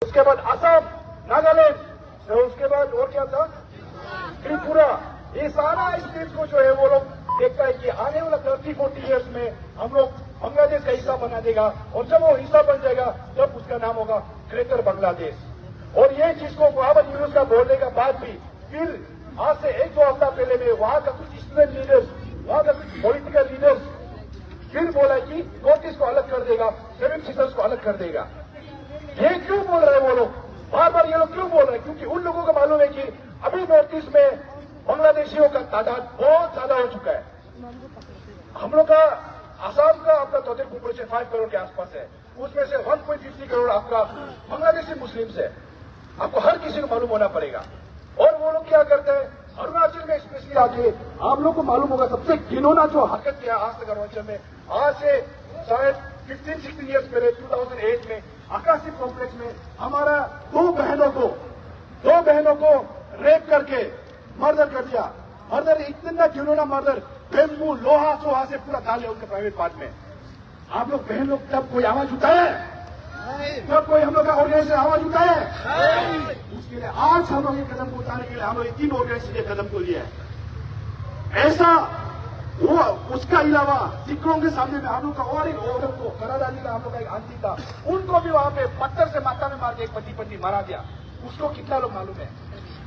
उसके बाद असम, नागालैंड, तो उसके बाद और क्या था, त्रिपुरा। ये सारा स्टेट को जो है वो लोग देखता है कि आने वाला 30-40 ईयर्स में हम लोग बांग्लादेश का हिस्सा बना देगा, और जब वो हिस्सा बन जाएगा तब उसका नाम होगा ग्रेटर बांग्लादेश। और ये चीज को मोहम्मद यूनुस का बोलने के बाद भी फिर आज से 1-2 हफ्ता पहले में वहां का कुछ स्टूडेंट लीडर्स, वहां का कुछ पॉलिटिकल लीडर्स फिर बोला कि नॉर्थ ईस्ट को अलग कर देगा, 7 सीटर्स को अलग कर देगा। ये क्यों बोल रहे हैं वो लोग, बार बार ये लोग क्यों बोल रहे हैं? क्योंकि उन लोगों को मालूम है कि अभी नॉर्थ ईस्ट में बांग्लादेशियों का तादाद बहुत ज्यादा हो चुका है। हम लोग का आसाम का आपका टोटल पॉपुलेशन 5 करोड़ के आसपास है, उसमें से 1.50 करोड़ आपका बांग्लादेशी मुस्लिम्स है। आपको हर किसी को मालूम होना पड़ेगा। और वो लोग क्या करते हैं अरुणाचल में, स्पेशली आगे आप लोग को मालूम होगा सबसे घिनौना जो हरकत किया आज तक अरुणाचल में, आज से शायद 15-16 ईयर्स पहले 2008 में आकाशी कॉम्प्लेक्स में हमारा दो बहनों को रेप करके मर्डर कर दिया। मर्डर इतना घिनौना मर्डर, बेम्बू लोहा सोहा से पूरा डाले उनके प्राइवेट पार्ट में। आप लोग बहन लोग तब कोई आवाज उठाया है? तब कोई हम लोग का ऑर्गेनाइजेशन आवाज उठाया है? उसके लिए आज हम लोग ये कदम को उठाने के लिए हम लोग 3 ऑर्गेनाइजेशन के कदम को लिया है। ऐसा वो उसका अलावा सिखों के सामने में हम लोग का और एक औरत को करादानी का हम लोग का एक आंटी था, उनको भी वहां पे पत्थर से माथा में मार के एक पति मारा गया। उसको कितना लोग मालूम है?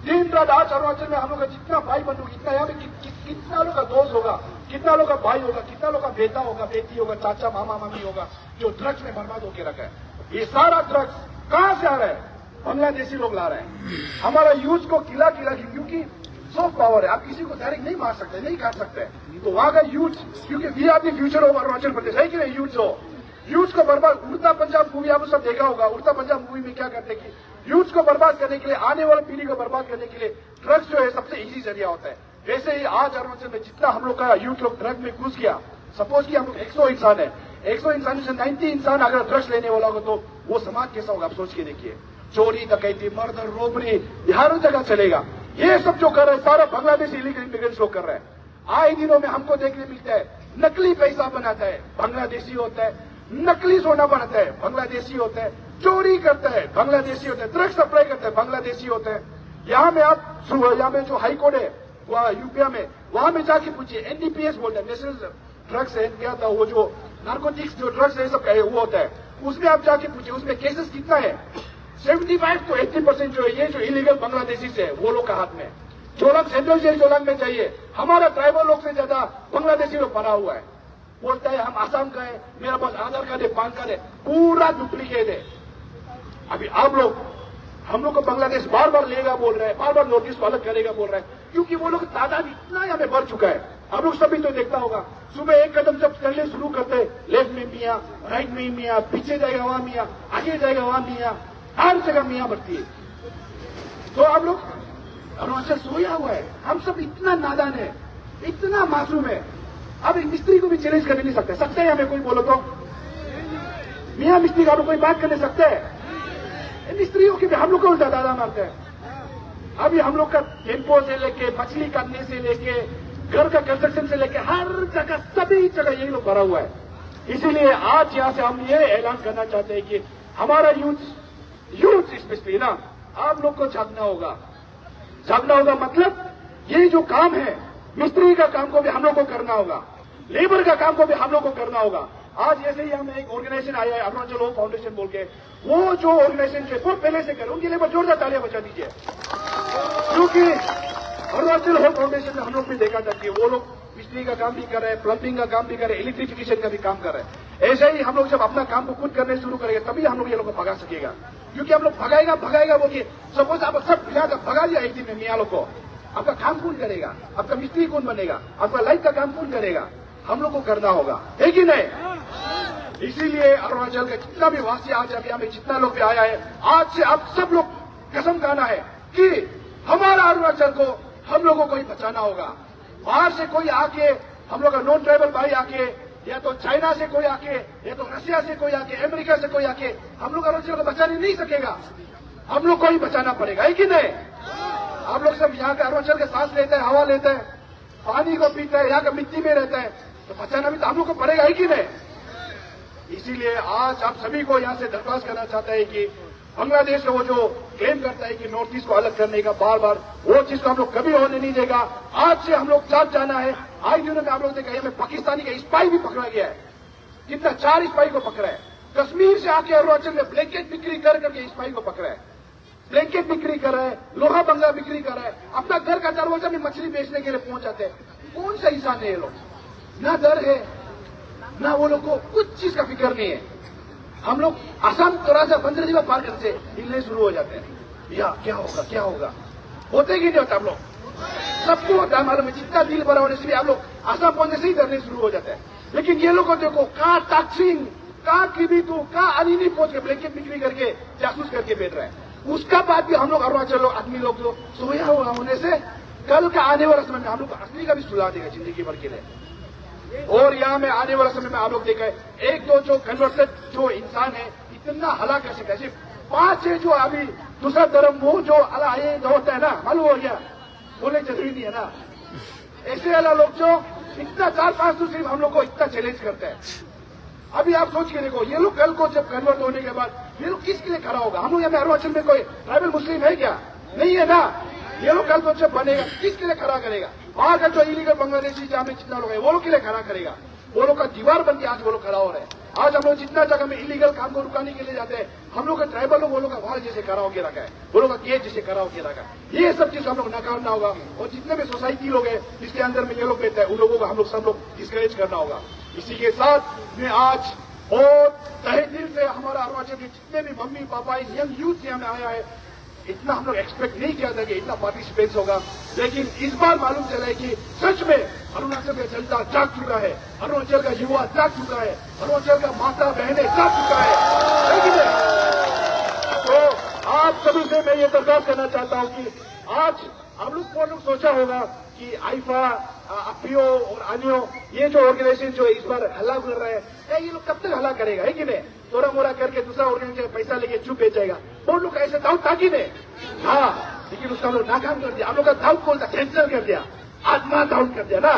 दिन रात आज अरुणाचल में हम लोग का जितना भाई बंधु, कितना यहाँ पे कितना लोग का दोस्त होगा, कितना लोग का भाई होगा, कितना लोग का बेटा होगा, बेटी होगा, चाचा मामा मामी होगा, जो ड्रग्स में बर्बाद होकर रखा है। ये सारा ड्रग्स कहां से आ रहा है? बांग्लादेशी लोग ला रहे हैं। हमारा यूथ को किला क्योंकि सॉफ्ट पावर है, आप किसी को डायरेक्ट नहीं मार सकते, नहीं काट सकते। तो वहां का यूथ, क्योंकि we are the future of Arunachal Pradesh, है कि नहीं? यूथ को बर्बाद, उड़ता पंजाब मूवी आप सब देखा होगा। उड़ता पंजाब मूवी में क्या करते हैं कि यूथ को बर्बाद करने के लिए, आने वाली पीढ़ी को बर्बाद करने के लिए ड्रग्स जो है सबसे इजी जरिया होता है। वैसे ही आज अरुणाचल में जितना हम लोग का यूथ लोग ड्रग में घुस गया, सपोज कि हम लोग 100 इंसान है, 100 इंसान में से 90 इंसान अगर ड्रग्स लेने वाला होगा तो वो समाज कैसा होगा आप सोच के देखिए। चोरी, डकैती, मर्डर, रोबरी हर जगह चलेगा। ये सब जो कर रहे हैं सारा बांग्लादेश इलीगल इमिग्रेंट्स लोग कर रहे हैं। आए दिनों में हमको देखने मिलता है नकली पैसा बनाता है बांग्लादेशी होता है, नकली सोना बनाता है बांग्लादेशी होता है, चोरी करता है बांग्लादेशी होता है, ड्रग्स सप्लाई करता है बांग्लादेशी होता है। यहाँ में आप यहाँ में जो हाई कोर्ट है वहाँ यूपीआ में, वहां में जाके पूछिए, एनडीपीएस बोलते हैं, नेशनल ड्रग्स है क्या था, वो जो नार्कोटिक्स जो ड्रग्स है सब वो होता है, उसमें आप जाके पूछिए उसमें केसेस कितना है। 75 to 80% जो है ये जो इलीगल बांग्लादेशी से है वो लोग का हाथ में। जोलांग, सेंट्रल जेल जोलांग में चाहिए, हमारा ट्राइबल लोग से ज्यादा बांग्लादेशी लोग पड़ा हुआ है। बोलता है हम आसाम का है, मेरा पास आधार कार्ड है, पैन कार्ड है, पूरा डुप्लीकेट है। अभी आप लोग हम लोग को बांग्लादेश बार बार लेगा बोल रहे हैं, बार बार नोटिस को अलग करेगा बोल रहे हैं, क्योंकि वो लोग तादाद इतना यहाँ में बढ़ चुका है। आप लोग सभी तो देखता होगा, सुबह एक कदम जब चलने शुरू करते हैं, लेफ्ट में मियाँ, राइट में मियाँ, पीछे जाएगा वहां मियाँ, आगे जाएगा वहां मियाँ, हर जगह मियाँ बढ़ती है। तो आप लोग अरुणाचल सोया हुआ है, हम सब इतना नादान है, इतना मासूम है। अब एक मिस्त्री को भी चैलेंज कर नहीं सकते हैं हमें कोई बोलो तो, मियाँ मिस्त्री का कोई बात कर नहीं सकते हैं। मिस्त्रियों के भी हम लोग को उल्टा दादा मारते हैं। अभी हम लोग का टेम्पो से लेके, मछली काटने से लेके, घर का कंस्ट्रक्शन से लेके हर जगह सभी जगह यही लोग भरा हुआ है। इसीलिए आज यहाँ से हम ये ऐलान करना चाहते हैं कि हमारा यूथ स्पेशली ना, आप लोग को जागना होगा मतलब ये जो काम है, मिस्त्री का काम को भी हम लोग को करना होगा, लेबर का काम को भी हम लोग को करना होगा। आज ऐसे ही हमें एक ऑर्गेनाइजेशन आया है अरुणाचल होप फाउंडेशन बोल के, वो जो ऑर्गेनाइजेशन है बहुत पहले से करे, उनके लिए जोरदार तालियां बजा दीजिए। क्योंकि अरुणाचल होप फाउंडेशन में हम लोग भी देखा था कि वो लोग बिजली का काम भी कर रहे हैं, प्लम्बिंग का काम भी कर रहे हैं, इलेक्ट्रिफिकेशन का भी काम कर रहे हैं। ऐसे ही हम लोग जब अपना काम को खुद करने शुरू करेंगे तभी हम लोग ये लोग को भगा सकेगा। क्योंकि हम लोग भगाएगा बोलिए, सपोज आप सब भगा दिया एक दिन में मियाँ लोग को, आपका काम कौन करेगा? आपका मिस्त्री कौन बनेगा? आपका लाइट का काम कौन करेगा? हम लोग को करना होगा, है कि नहीं? इसीलिए अरुणाचल का जितना भी वासी आज अभी हमें जितना लोग भी आया है, आज से आप सब लोग कसम खाना है कि हमारा अरुणाचल को हम लोगों को ही बचाना होगा। बाहर से कोई आके, हम लोग का नॉन ट्राइबल भाई आके, या तो चाइना से कोई आके, या तो रशिया से कोई आके, अमेरिका से कोई आके हम लोग अरुणाचल को बचाने नहीं सकेगा। हम लोग को ही बचाना पड़ेगा, है कि नहीं? आप लोग सब यहाँ के अरुणाचल के सांस लेते हैं, हवा लेते हैं, पानी को पीते हैं, यहाँ का मिट्टी में रहते हैं, तो बचाना भी तो हम लोग को पड़ेगा, है कि नहीं? इसीलिए आज आप सभी को यहाँ से दरख्वास्त करना चाहते हैं कि बांग्लादेश वो जो क्लेम करता है कि नॉर्थ ईस्ट को अलग करने का बार बार, वो चीज को हम लोग कभी होने नहीं देगा। आज से हम लोग साथ जाना है। आज दिनों में आप लोग देखा हमें पाकिस्तानी का स्पाई भी पकड़ा गया है। कितना 4 स्पाई को पकड़ा है। कश्मीर से आके अरुणाचल में ब्लैंकेट बिक्री कर करके स्पाई को पकड़ा है। ब्लैंकेट बिक्री कर रहा है, लोहा बंगला बिक्री कर रहा है, अपना घर का दरवाजा में मछली बेचने के लिए पहुंच जाते हैं। कौन सा इंसान है ये लोग? ना डर है, ना वो लोग को कुछ चीज का फिक्र नहीं है। हम लोग आसाम थोड़ा सा 15 दिन पार करते हिलने शुरू हो जाते हैं। या क्या होगा क्या होगा, होते कि नहीं होता। हम लोग सबको होता है मालूम है, जितना दिल भरा होने से भी आप लोग आसाम पहुंचने से ही डरने शुरू हो जाते हैं। लेकिन ये लोग को देखो, कहाँ ताकसिंग, कहाँ किबितू, कहाँ अलीनी पहुंच के ब्लैंकेट बिक्री करके जासूस करके बैठ रहे हैं। उसका बाद भी हम लोग अरुणाचल लोग आदमी लोग जो सोया हुआ होने से कल का आने वाला समय में हम लोग असली का भी सुला देगा जिंदगी भर के लिए। और यहाँ में आने वाला समय में आप लोग देखा है, एक दो जो कन्वर्टेड जो इंसान है इतना हला कर सकता है। सिर्फ 5 है जो अभी दूसरा धर्म वो जो अला ये होता है ना, मालूम हो गया, बोले जरूरी नहीं है ना। ऐसे वाला लोग जो इतना 4-5 तो सिर्फ हम लोग को इतना चैलेंज करते हैं। अभी आप सोच के देखो, ये लोग कल को जब कन्वर्ट होने के बाद ये लोग किसके लिए खड़ा होगा? हम लोग यहाँ अरुणाचल में कोई ट्राइबल मुस्लिम है क्या? नहीं है ना। ये लोग कल को जब बनेगा किसके लिए खड़ा करेगा? वहां का जो इलीगल बांग्लादेशी जहाँ में जितना लोग है वो लोग के लिए खड़ा करेगा। वो लोग का दीवार बन के आज वो लोग खड़ा हो रहे हैं। आज हम लोग जितना जगह में इलीगल काम को रुकाने के लिए जाते हैं, हम लोग का ट्राइबल लोग वो लोग का वहां जैसे खड़ा होकर रखा है, वो लोग का गेट जैसे खड़ा होकर रखा है। ये सब चीज हम लोग नकारना होगा। और जितने भी सोसाइटी लोग हैं जिसके अंदर में ये लोग रहते हैं, उन लोगों को हम लोग सब लोग डिस्करेज करना होगा। इसी के साथ मैं आज और तहे दिल से हमारा अरुणाचल के जितने भी मम्मी पापा इस यंग यूथ यहाँ में आया है, इतना हम लोग एक्सपेक्ट नहीं किया था कि इतना पार्टिसिपेट होगा। लेकिन इस बार मालूम चला है कि सच में अरुणाचल का जनता जाग चुका है, अरुणाचल का युवा जाग चुका है, अरुणाचल का माता बहनें जाग चुका है। लेकिन तो आप सभी से मैं ये दरखास्त करना चाहता हूं कि आज हम लोग सोचा होगा कि आईफा, अपीओ और आनियो ये जो ऑर्गेनाइजेशन जो इस बार हल्ला कर रहा है, ये लोग कब तक हल्ला करेगा, है कि नहीं? थोड़ा मोड़ा करके दूसरा ऑर्गेनाइजेशन पैसा लेके चुप बेच जाएगा। वो लोग ऐसे दाऊद ताकि नहीं, हाँ, लेकिन उसका हम लोग नाकाम कर दिया। हम लोग का दाऊद बोलता कैंसिल कर दिया, आत्मा डाउन कर दिया ना।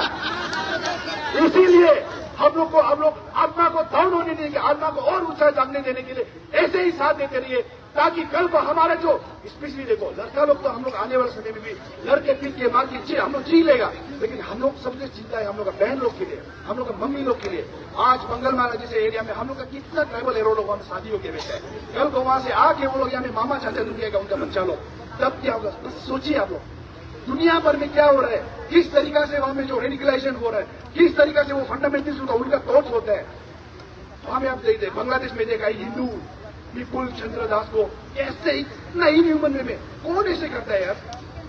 इसीलिए हम लोग आत्मा को डाउन होने देंगे, आत्मा को और ऊंचा जागने देने के लिए ऐसे ही साथ देते रहिए, ताकि कल को हमारा जो स्पेशली देखो लड़का लोग तो हम लोग आने वाले समय में भी लड़के पीट के मार के हम लोग जी लेगा। लेकिन हम लोग सबसे चिंता है हम लोग का बहन लोग के लिए, हम लोग का मम्मी लोग के लिए। आज बंगलमारा जैसे एरिया में हम लोग का कितना ट्राइबल एरो लोग वहां शादी होकर बैठे हैं। कल को वहां से आके वो लोग यहाँ में मामा चाचा दुनिया उनका बच्चा लोग, तब क्या होगा? बस सोचिए आप लोग दुनिया भर में क्या हो रहा है, किस तरीका से वहां में जो रेडिकलाइजेशन हो रहा है, किस तरीका से वो फंडामेंटलिस्ट उनका थॉट्स होता है। वहां में आप देखते बांग्लादेश में देखा हिंदू विपुल चंद्र दास को कैसे इतना ही ह्यूमन में कौन ऐसे करता है यार?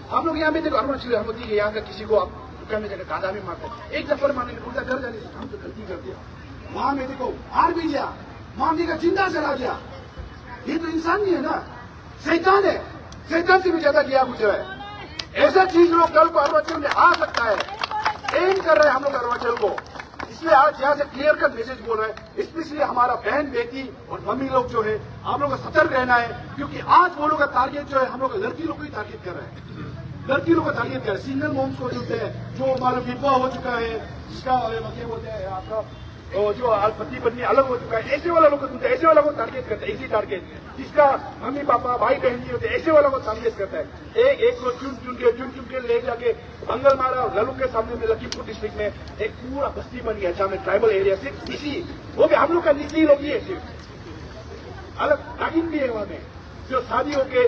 हम लोग यहाँ में देखो अरुणाचल हम लोग यहाँ का किसी को आप दुकान में जाकर दादा में मारते हैं, एक चप्पल मारने में उल्टा घर जाने से हम तो गलती कर दिया। वहां में देखो हार भी गया, मामले का जिंदा चला गया। ये तो इंसान नहीं है ना, शैतान है। शैतान से भी ज्यादा किया गुजरा है। ऐसा चीज लोग कल को अरुणाचल में आ सकता है, एम कर रहे हैं हम लोग अरुणाचल को। इसलिए आज यहाँ से क्लियर कट मैसेज बोल रहे हैं, स्पेशली हमारा बहन बेटी और मम्मी लोग जो है आप लोग को सतर्क रहना है। क्योंकि आज वो लोग का टारगेट जो है हम लोग लड़की लोग को ही टारगेट कर रहे हैं, लड़की लोग को टारगेट कर रहे हैं। सिंगल मोम्स को जो है जो मालूम विधवा हो चुका है, जिसका क्या बोलते हैं आपका जो पति पत्नी अलग हो चुका है, ऐसे वाला लोग को ऐसे वाला को टारगेट करता है। इसी टारगेट जिसका मम्मी पापा भाई बहन नहीं होते ऐसे वाला को टारगेट करता है। एक को चुन के ले जाके बंगलमारा ललू के सामने में लखीमपुर डिस्ट्रिक्ट में एक पूरा बस्ती बन गया जहाँ में ट्राइबल एरिया सिर्फ इसी वो भी हम लोग का निजी लोग ही है, सिर्फ अलग तागिन भी है वहां में जो शादी होके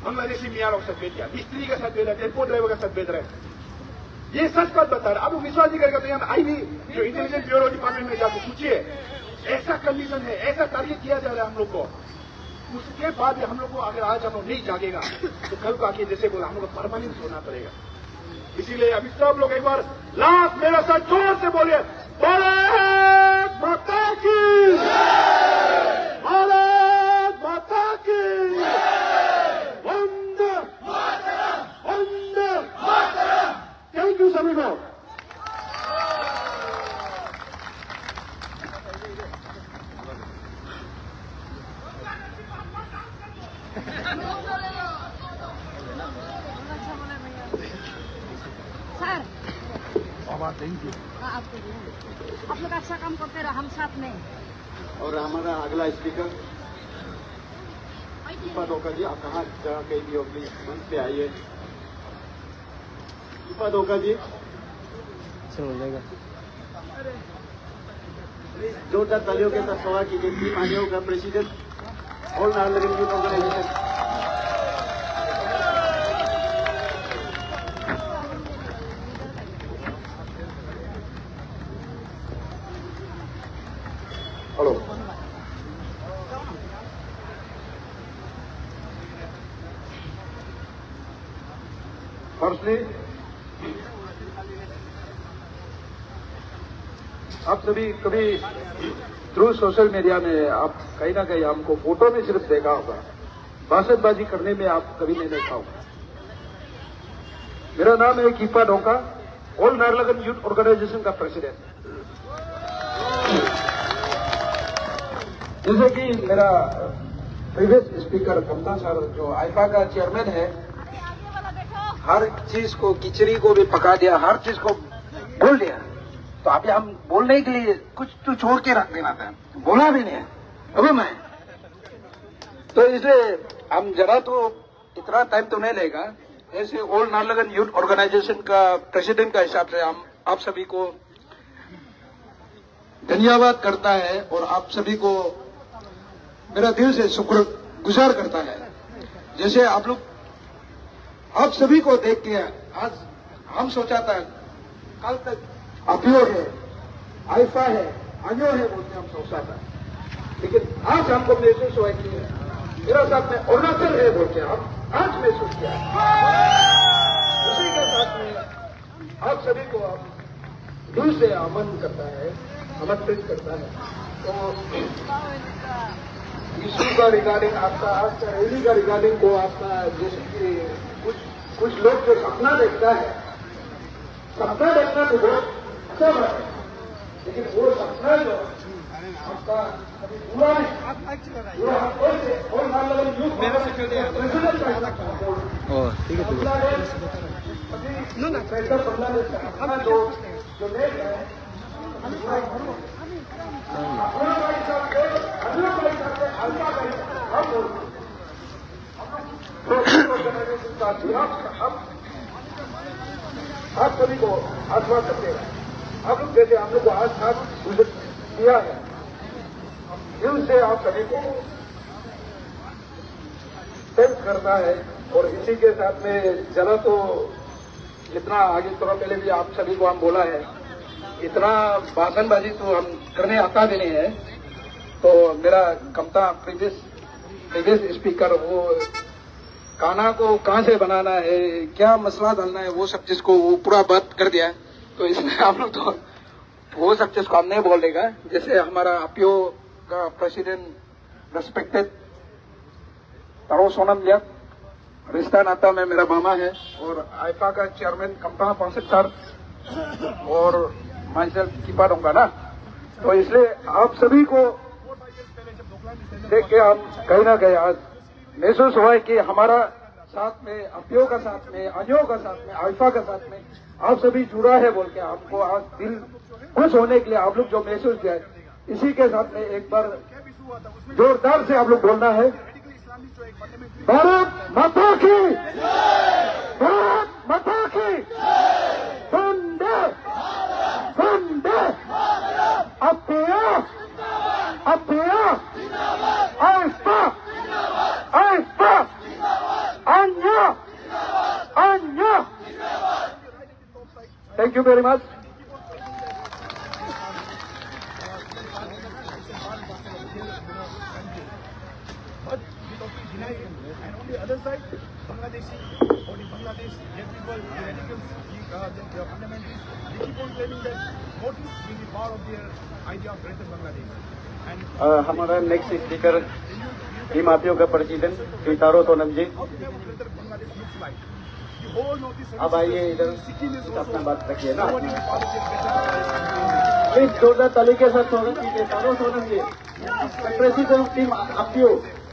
बांग्लादेशी मियाँ लोग साथ बेच गया, मिस्त्री के साथ बेच रहा है, टेम्पो ड्राइवर के साथ बेच रहे हैं। ये सच बात बता रहा है। अब वो विश्वास नहीं करेगा तो यहाँ आई भी जो इंटेलिजेंस ब्यूरो डिपार्टमेंट में जाकर पूछिए, ऐसा कंडीशन है, ऐसा टारगेट किया जा रहा है हम लोग को। उसके बाद हम लोग को अगर आज हम लोग नहीं जागेगा तो कल को आके जैसे बोला हम लोग को परमानेंट सोना पड़ेगा। इसीलिए अभी सब लोग एक बार लास्ट मेरा साथ जोर से बोलिए, भारत माता की, भारत माता की, वंदे वंदे मातरम। थैंक यू सभी को। Sir thank you. आप लोग अच्छा काम करते रहो, हम साथ में। और हमारा अगला स्पीकर कीपा धोखा जी, आप कहाँ जगह कहीं भी हो, प्लीज मंच पे आइए। कीपा धोखा जी, जोरदार तालियों के साथ स्वागत कीजिए टीम आने का president all Narayan youth organization. Hello, firstly आप सभी कभी थ्रू सोशल मीडिया में आप कहीं ना कहीं हमको फोटो में सिर्फ देखा होगा, भाषणबाजी करने में आप कभी नहीं देखा होगा। मेरा नाम है कीपा धोखा, ऑल नारायण यूथ ऑर्गेनाइजेशन का प्रेसिडेंट। जैसे कि मेरा प्रीवियस स्पीकर कमता सर जो आईफा का चेयरमैन है, हर चीज को किचड़ी को भी पका दिया, हर चीज को बोल दिया, तो अभी हम बोलने के लिए कुछ तो छोड़ के रख देना था, बोला भी नहीं है अभी मैं, तो इसलिए हम जरा तो इतना टाइम तो नहीं लेगा। ऐसे ऑल नारायण यूथ ऑर्गेनाइजेशन का प्रेसिडेंट का हिसाब से हम आप सभी को धन्यवाद करता है और आप सभी को मेरा दिल से शुक्र गुजार करता है। जैसे आप सभी को देख के आज हम सोचा था कल तक अपियो है, आईफा है, अन्यो है बोलते हम सोचा था, लेकिन आज हमको महसूस हुआ कि मेरा साथ में अरुणाचल है बोल के हम आज महसूस किया। उसी के साथ में आप सभी को दिल से आमंत्रित करता है। तो इशू का रिगार्डिंग आपका आज का रैली का रिगार्डिंग को आपका जैसे कि कुछ लोग जो सपना देखता है, सपना देखना तो बहुत अच्छा बात है, लेकिन वो सपना जो आपका कभी पूरा नहीं, वो और नारायण यूथ प्रेसिडेंट का बांग्लादेश का अपना जो देश है, आप सभी को आश्वासन दे रहे हैं। आप लोग जैसे हम लोग को आज साथ किया है, दिल से आप सभी को थैंक्स करना है। और इसी के साथ में जरा तो जितना आगे थोड़ा पहले भी आप सभी को हम बोला है, इतना भाषणबाजी तो हम करने आता भी नहीं है। तो मेरा कमता प्रीवियस स्पीकर वो खाना को कहाँ से बनाना है, क्या मसला डालना है, वो सब चीज को वो पूरा बात कर दिया। तो इसमें हम लोग तो वो सब चीज को हम नहीं बोल देगा। जैसे हमारा अपियो का प्रेसिडेंट रेस्पेक्टेड तारो सोनम लिया, रिश्ता नाता में मेरा मामा है, और आईफा का चेयरमैन कमता पांसेट सर और माइसेल्फ कीपा धोखा ना। तो इसलिए आप सभी को देख के हम कहीं ना कहीं आज महसूस हुआ है कि हमारा साथ में अपियो का साथ में, अन्यो का साथ में, आईफा का साथ में आप सभी जुड़ा है बोल के हमको आज दिल खुश होने के लिए आप लोग जो महसूस किया है, इसी के साथ में एक बार जोरदार से आप लोग बोलना है, भारत माता की, भारत माता की, वंदे वंदे, अपियो अपियो, आईफा आईफा, अन्यो अन्यो। Thank you very much. But we totally deny it. And on the other side, Bangladeshi, or the Bangladesh, young people, the radicals, the fundamentalists, they keep on claiming that what is being the power of their idea of greater Bangladesh. And हमारा next speaker team आपियो का president Shri Taro Sonam ji, how to have a greater Bangladesh looks like. The whole Northeast अब आइए इधर अपना बात रखिए ना। nobody will follow this greater Bangladesh. Please जोरदार ताली के साथ स्वागत कीजिए तारो सोनम जी, प्रेसिडेंट टीम आपियो।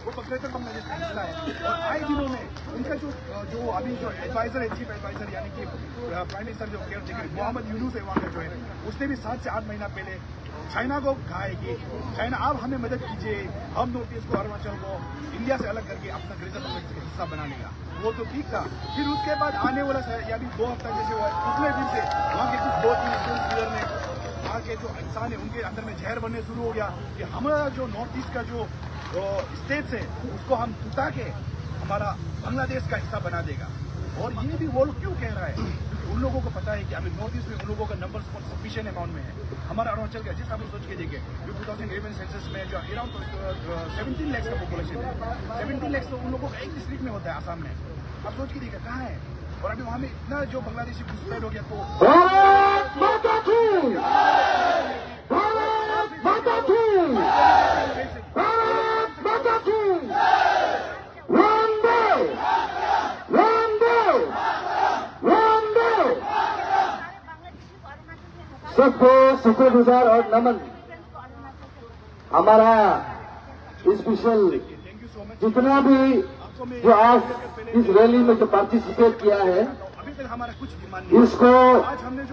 वो ग्रेटर बांग्लादेश का हिस्सा है। और आए दिनों में उनका जो अभी जो एडवाइजर है, चीफ एडवाइजर यानी कि प्राइम मिनिस्टर जो केयर टेकर मोहम्मद यूनुस है वहाँ का जो है, उसने भी 7 से 8 महीना पहले चाइना को कहा है कि चाइना आप हमें मदद कीजिए, हम नॉर्थ ईस्ट को, अरुणाचल को इंडिया से अलग करके अपना ग्रेटर बांग्लादेश का हिस्सा बनाने का। वो तो ठीक था। फिर उसके बाद आने वाला यानी 2 हफ्ता जैसे हुआ, पिछले दिन से वहाँ के कुछ 2-3 लीडर ने वहाँ के जो इंसान है उनके अंदर में जहर बनने शुरू हो गया कि हमारा जो नॉर्थ ईस्ट का जो स्टेट्स है उसको हम टूटा के हमारा बांग्लादेश का हिस्सा बना देगा। और ये भी वो लोग क्यों कह रहा है? उन लोगों को पता है कि अभी नॉर्थ ईस्ट में उन लोगों का नंबर्स बहुत सफिशिएंट अमाउंट में है। हमारा अरुणाचल का जिस आप सोच के देखें, जो 2011 सेंसस में जो अराउंड 17 लाख का पॉपुलेशन है, 17 लाख तो उन लोगों का एक डिस्ट्रिक्ट में होता है आसाम में। आप सोच के देखिए कहाँ है। और अभी वहाँ में इतना जो बांग्लादेशी घुसपैठ हो गया तो सबको शुक्रगुजार और नमन। हमारा स्पेशल जितना भी जो आज इस रैली में जो पार्टिसिपेट किया है, अभी तक हमारा कुछ डिमांड नहीं। इसको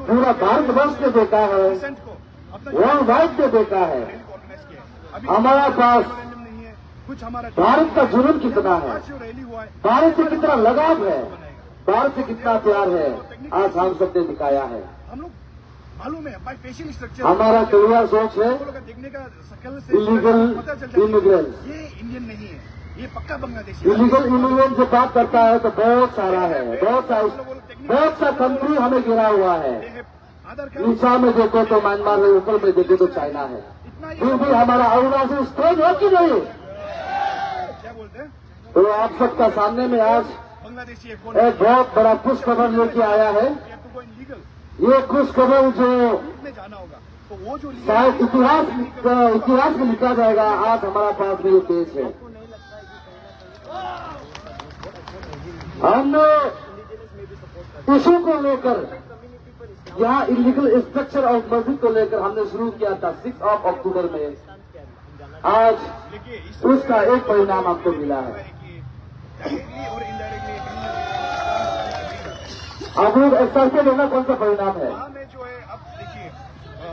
पूरा भारतवर्ष ने देखा है, वर्ल्ड वाइड ने देखा है। हमारा पास नहीं है कुछ हमारा भारत का जुनून कितना है, जो रैली हुआ है, भारत से कितना लगाव है, भारत से कितना प्यार है, आज हम सबने दिखाया है। हम लोग मालूम है बाय फेशियल स्ट्रक्चर हमारा क्लियर सोच है, देखने का शक्ल से इलीगल पता चलता है इमिग्रेंट्स, ये इंडियन नहीं है, ये पक्का बांग्लादेशी। इलीगल इमिग्रेंट जो बात करता है तो बहुत सारा है, बहुत सा कंट्री हमें गिरा हुआ है। आधार नीचा में देखो तो म्यांमार है, ऊपर में देखो तो चाइना है। फिर भी हमारा अरुणाचल स्टेट है कि नहीं? क्या बोलते हैं तो आप सबका सामने में आज बांग्लादेशी एक बहुत बड़ा खुशखबर लेके आया है। लीगल ये खुशखबर जो में जाना होगा तो वो जो शायद इतिहास में लिखा जाएगा। आज हमारा पास में ये पेश है। हमने इशू को लेकर, यहाँ इलीगल स्ट्रक्चर ऑफ मस्जिद को लेकर हमने शुरू किया था 6 अक्टूबर में। आज उसका एक परिणाम आपको मिला है। और इनडायरेक्टली अब लोग एक्साइटेड होना कौन सा परिणाम है? में जो है अब देखिए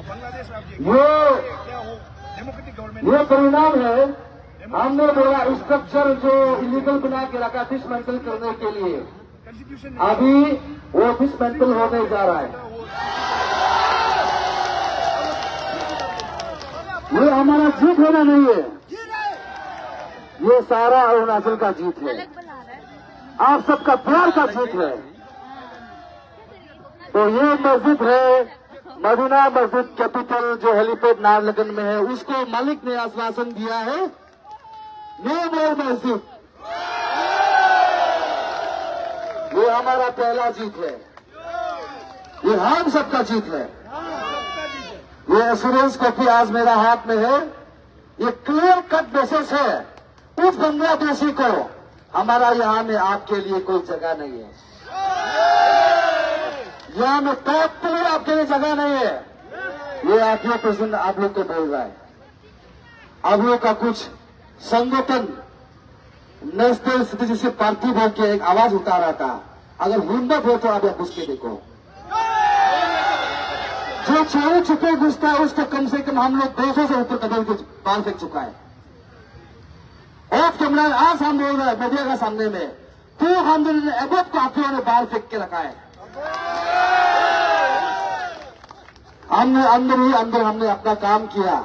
बांग्लादेश में आप ये क्या हो डेमोक्रेटिक गवर्नमेंट ये परिणाम है। हमने बोला स्ट्रक्चर जो इलीगल बना के रखा डिसमेंटल करने के लिए, कॉन्स्टिट्यूशन अभी वो डिसमेंटल होने जा रहा है। ये हमारा जीत होना नहीं है, ये सारा अरुणाचल का जीत है, आप सबका प्यार का जीत है। तो ये मस्जिद है मदीना मस्जिद कैपिटल जो हेलीपैड नाहरलगुन में है, उसको मालिक ने आश्वासन दिया है नो मोर मस्जिद। ये हमारा पहला जीत है, ये हम सबका जीत है। ये एश्योरेंस कॉपी आज मेरा हाथ में है। ये क्लियर कट मैसेज है उस बांग्लादेशी को, हमारा यहाँ में आपके लिए कोई जगह नहीं है, यहाँ में टोटली आपके लिए जगह नहीं है। ये आखिरी प्रश्न आप लोग को बोल रहा है। आप लोग का कुछ संगठन नेशनल सिटीजनशिप पार्टी बोल के एक आवाज उठा रहा था, अगर हिम्मत हो तो आप पूछ के देखो। जो चोरी छुपे घुसता है उसको कम से कम हम लोग 200 से ऊपर कदम के बाल फेंक चुका है। ऑफ कैमरा आज हम बोल रहे हैं मीडिया के सामने में 200 एबव काफियों ने बाल फेंक के रखा है। हमने अंदर ही अंदर हमने अपना काम किया,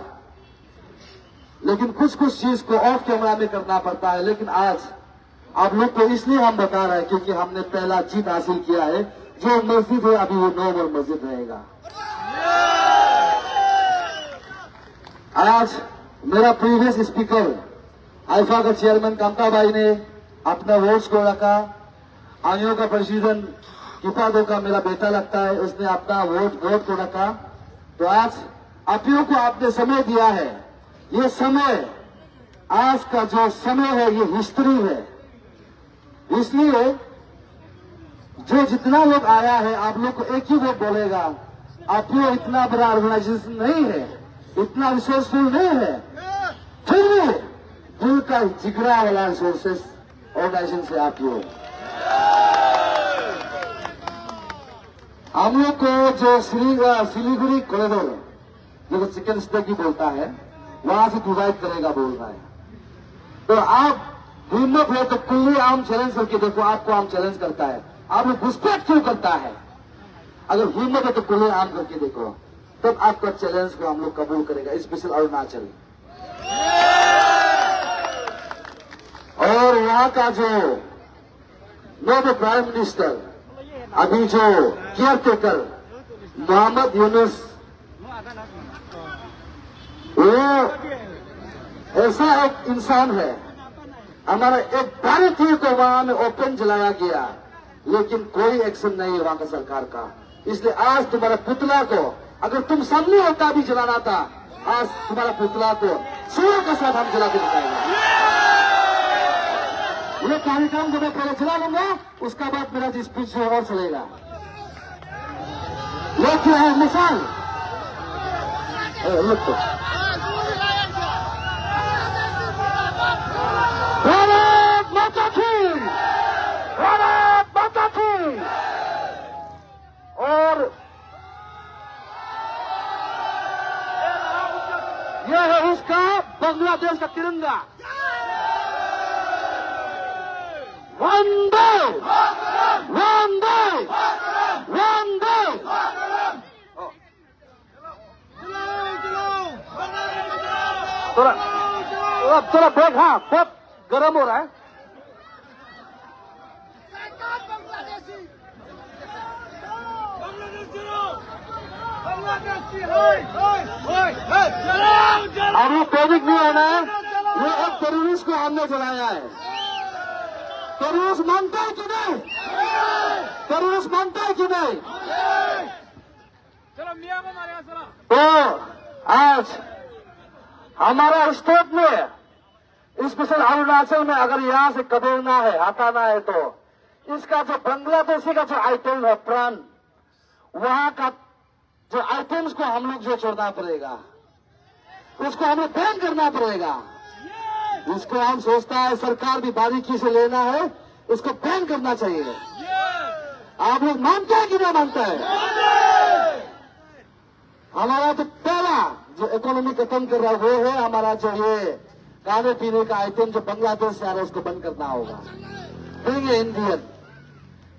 लेकिन कुछ चीज को ऑफ कैमरा में करना पड़ता है। लेकिन आज आप लोग को इसलिए हम बता रहे हैं क्योंकि हमने पहला जीत हासिल किया है। जो मस्जिद है अभी वो नो मोर मस्जिद रहेगा। आज मेरा प्रीवियस स्पीकर आईफा का चेयरमैन कामता भाई ने अपना वोट्स को रखा। आनियों का प्रेसिडेंट किपादो का मेरा बेटा लगता है, उसने अपना वोट को रखा। तो आज अपियों को आपने समय दिया है। ये समय, आज का जो समय है ये हिस्ट्री है। इसलिए जो जितना लोग आया है आप लोग को एक ही वोट बोलेगा। अपियो इतना बड़ा ऑर्गेनाइजेशन नहीं है, इतना रिसोर्सफुल नहीं है, फिर भी दिल का जिगरा वाला रिसोर्सेस ऑर्गेनाइजेशन से आप हो। हम लोग को जो सिलीगुड़ी कॉरिडोर जो चिकन स्टेक की बोलता है वहां से डिवाइड करेगा बोल रहा है। तो आप हिम्मत है तो खुले आम चैलेंज करके देखो, आपको आम चैलेंज करता है, आप लोग घुसपैठ क्यों करता है? अगर हिम्मत है तो खुले आम करके देखो, तब आपका चैलेंज को हम लोग कबूल करेगा, स्पेशल अरुणाचल। और यहाँ का जो नव प्राइम मिनिस्टर अभी जो केयर टेकर मोहम्मद यूनुस, वो ऐसा एक इंसान है, हमारा एक भारतीय को वहां में ओपन जलाया गया, लेकिन कोई एक्शन नहीं है वहां का सरकार का। इसलिए आज तुम्हारा पुतला को अगर तुम सामने होता भी जलाना था, आज तुम्हारा पुतला को सूर्य के साथ हम जला के दिखाएंगे। ये कार्यक्रम जो मैं पहले चला लूंगा, उसका बाद मेरा स्पीच और चलेगा। ये क्या है मिसाल? लोग तो भारत माता की, भारत माता की। और यह है उसका बांग्लादेश का तिरंगा। वंदे वंदे वंदे। थोड़ा ब्रेक, हाँ बहुत गर्म हो रहा है। अभी पैनिक नहीं होना है, ये एक टेररिस्ट को हमने जलाया है। टेररिस्ट मानता है कि नहीं? टेररिस्ट मानता है कि नहीं? चलो मियां को मारे चलो। तो आज हमारा स्टेट में स्पेशल अरुणाचल में अगर यहाँ से कबेरना है, हटाना है, तो इसका जो बांग्लादेशी का जो आइटम है प्राण, वहां का जो आइटम्स को हम लोग जो छोड़ना पड़ेगा, उसको हमें बैन करना पड़ेगा। इसको हम सोचता है सरकार भी बारीकी से लेना है, इसको बैन करना चाहिए। आप लोग मानते हैं कि नहीं मानते हैं? हमारा तो पहला जो इकोनॉमी खत्म कर रहा है वो है हमारा जो ये खाने पीने का आइटम जो बांग्लादेश से आ रहा है, उसको बंद करना होगा। बीइंग इंडियन,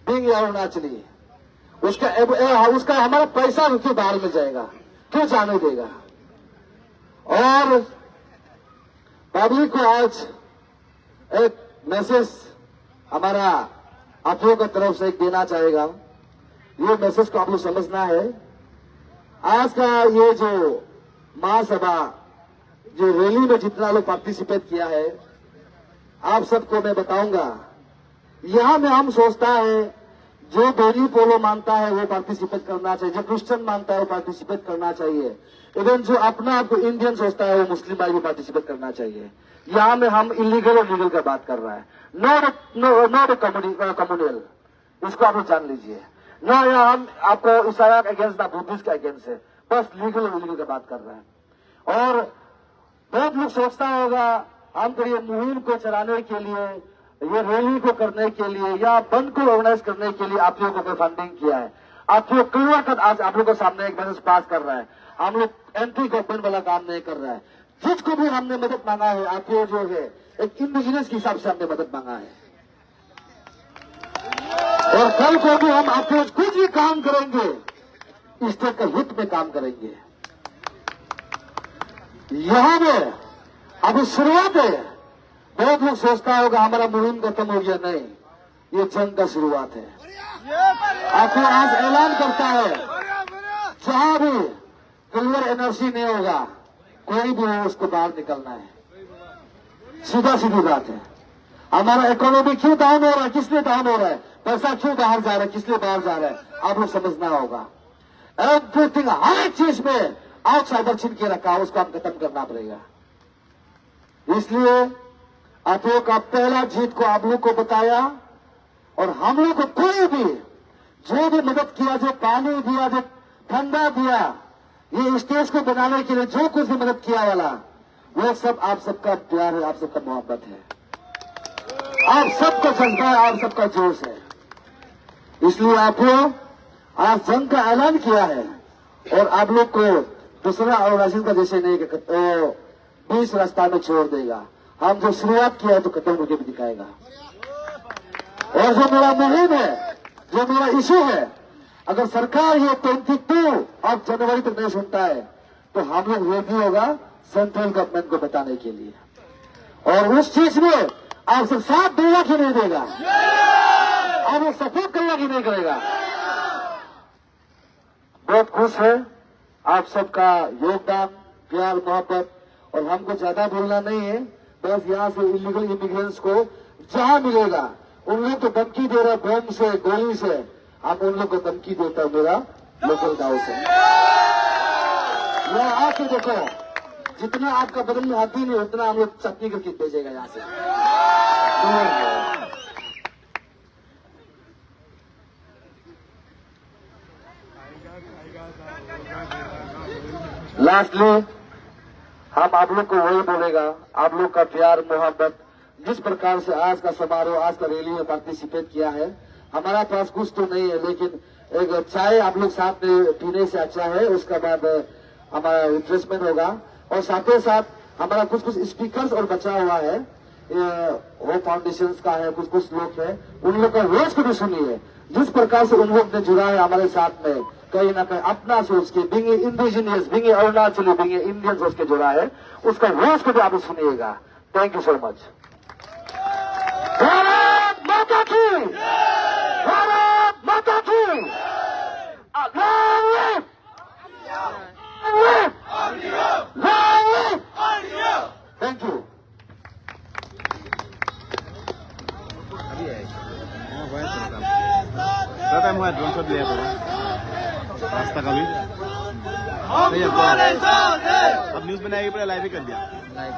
बीइंग अरुणाचली, उसका हमारा पैसा क्यों बाहर में जाएगा, क्यों जाने देगा? और पब्लिक को आज एक मैसेज हमारा आप लोगों की तरफ से एक देना चाहेगा। ये मैसेज को आप लोग समझना है। आज का ये जो महासभा, जो रैली में जितना लोग पार्टिसिपेट किया है, आप सबको मैं बताऊंगा, यहां में हम सोचता है जो बेनी पोलो मानता है वो पार्टिसिपेट करना चाहिए, जो क्रिश्चियन मानता है वो पार्टिसिपेट करना चाहिए, इवन जो अपना आपको इंडियन सोचता है वो मुस्लिम भाई भी पार्टिसिपेट करना चाहिए। यहाँ में हम इलीगल और लीगल का बात कर रहा है, नॉट कम्युनल, इसको आप लोग जान लीजिए। ना यहाँ हम आपको ईसाई के अगेंस्ट ना बुद्धिस्ट के अगेंस्ट है, बस लीगल और इलीगल का बात कर रहे हैं। और बहुत लोग सोचता होगा हम तो ये मुहिम को चलाने के लिए, ये रैली को करने के लिए या बंद को ऑर्गेनाइज करने के लिए आप लोगों को फंडिंग किया है। आप लोग क्लियर कट आज आप लोगों के सामने एक मैसेज पास कर रहा है, हम लोग एंटी गवर्नमेंट वाला काम नहीं कर रहा है। जिसको भी हमने मदद मांगा है, आप लोग जो है एक इंडिजिनस के हिसाब से हमने मदद मांगा है। और कल को भी हम आप लोग कुछ भी काम करेंगे स्टेट के हित में काम करेंगे। यहां में अभी शुरुआत है। बहुत लोग सोचता होगा हमारा मुहिम खत्म हो गया, नहीं, ये जंग का शुरुआत है। आपको आज ऐलान करता है जहां भी क्लियर एनर्जी नहीं होगा, कोई भी हो उसको बाहर निकलना है। सीधा सीधी बात है। हमारा इकोनॉमी क्यों डाउन हो रहा है, किस लिए डाउन हो रहा है, पैसा क्यों बाहर जा रहा है, किस लिए बाहर जा रहा है, आप लोग समझना होगा। एवरीथिंग, हर एक चीज में आउटसाइडर छिन के रखा है, उसको आप खत्म करना पड़ेगा। इसलिए आप लोग का पहला जीत को आप लोग को बताया, और हम लोग को कोई भी जो भी मदद किया, जो पानी दिया, जो ठंडा दिया, ये स्टेज को बनाने के लिए जो कुछ भी मदद किया वाला, वो सब आप सबका प्यार है, आप सबका मोहब्बत है, आप सबका जज्बा है, आप सबका जोश है। इसलिए आप लोग आज जंग का ऐलान किया है और आप लोग को दूसरा अरुणाचल का जैसे नहीं कि तो बीच रास्ता में छोड़ देगा। हम जो शुरुआत किया है तो खत्म होकर भी दिखाएगा। और जो मेरा मुहिम है, जो मेरा इशू है, अगर सरकार ये 22 ऑफ जनवरी तक नहीं सुनता है तो हम लोग रेडी होगा सेंट्रल गवर्नमेंट को बताने के लिए। और उस चीज में आप सब साथ देगा कि नहीं देगा, आप लोग सपोर्ट करेगा कि नहीं करेगा। बहुत खुश है आप सबका योगदान, प्यार, मोहब्बत। और हमको ज्यादा बोलना नहीं है, बस यहाँ से इलीगल इमिग्रेंट्स को जहां मिलेगा उन लोग को धमकी दे रहा, बम से, गोली से, आप उन लोग को धमकी देता है मेरा लोकल गांव से। यहाँ आके देखो, जितना आपका बदल में आती नहीं उतना हम लोग चटनी करके भेजेगा यहाँ से। लास्टली हम आप लोग को वही बोलेगा, आप लोग का प्यार, मोहब्बत, जिस प्रकार से आज का समारोह, आज का रैली में पार्टिसिपेट किया है, हमारा पास कुछ तो नहीं है, लेकिन एक चाय आप लोग साथ में पीने से अच्छा है। उसके बाद हमारा रिफ्रेशमेंट होगा और साथ ही साथ हमारा कुछ स्पीकर्स और बचा हुआ है, वो फाउंडेशन का है, कुछ लोग है, उन लोग का रोज को भी सुनिए। जिस प्रकार से उन लोग ने जुड़ा है हमारे साथ में, कहीं ना कहीं अपना सोच के बिंग इंडिजिनियस, बिंग अरुणाचली, बिंग इंडियन सोच के जुड़ा है, उसका रोज को भी आप सुनिएगा। Thank you so much. Bharat माता की, भारत माता की, thank you. Saya mau drone shot lihat apa? रास्ता का भी अब न्यूज बनाएगी, पूरा लाइव ही कर दिया। लाइव